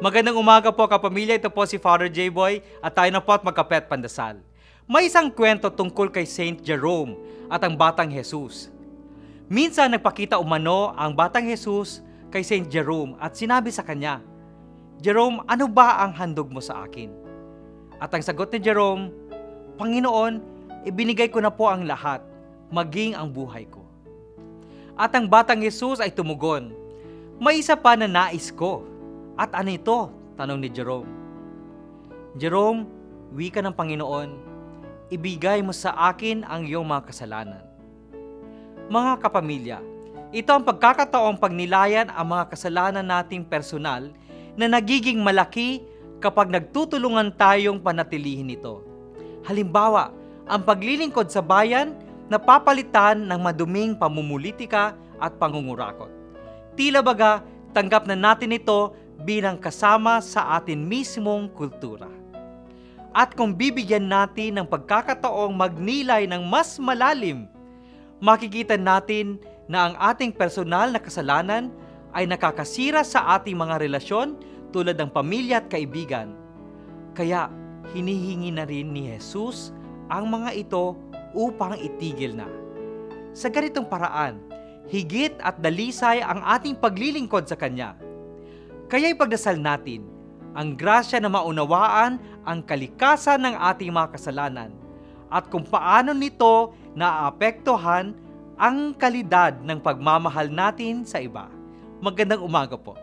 Magandang umaga po kapamilya, ito po si Father J-Boy at tayo na po at magkape at pandasal. May isang kwento tungkol kay Saint Jerome at ang Batang Jesus. Minsan nagpakita umano ang Batang Jesus kay Saint Jerome at sinabi sa kanya, "Jerome, ano ba ang handog mo sa akin?" At ang sagot ni Jerome, "Panginoon, ibinigay ko na po ang lahat, maging ang buhay ko." At ang Batang Jesus ay tumugon, "May isa pa na nais ko." "At ano ito?" tanong ni Jerome. "Jerome, wika ng Panginoon, ibigay mo sa akin ang iyong mga kasalanan." Mga kapamilya, ito ang pagkakataong pagnilayan ang mga kasalanan nating personal na nagiging malaki kapag nagtutulungan tayong panatilihin ito. Halimbawa, ang paglilingkod sa bayan na papalitan ng maduming pamumulitika at pangungurakot. Tila baga, tanggap na natin ito bilang kasama sa atin mismong kultura. At kung bibigyan natin ng pagkakataong magnilay ng mas malalim, makikita natin na ang ating personal na kasalanan ay nakakasira sa ating mga relasyon tulad ng pamilya at kaibigan. Kaya hinihingi na rin ni Jesus ang mga ito upang itigil na. Sa ganitong paraan, higit at dalisay ang ating paglilingkod sa Kanya. Kaya ipagdasal natin ang grasya na maunawaan ang kalikasan ng ating mga kasalanan at kung paano nito naaapektuhan ang kalidad ng pagmamahal natin sa iba. Magandang umaga po.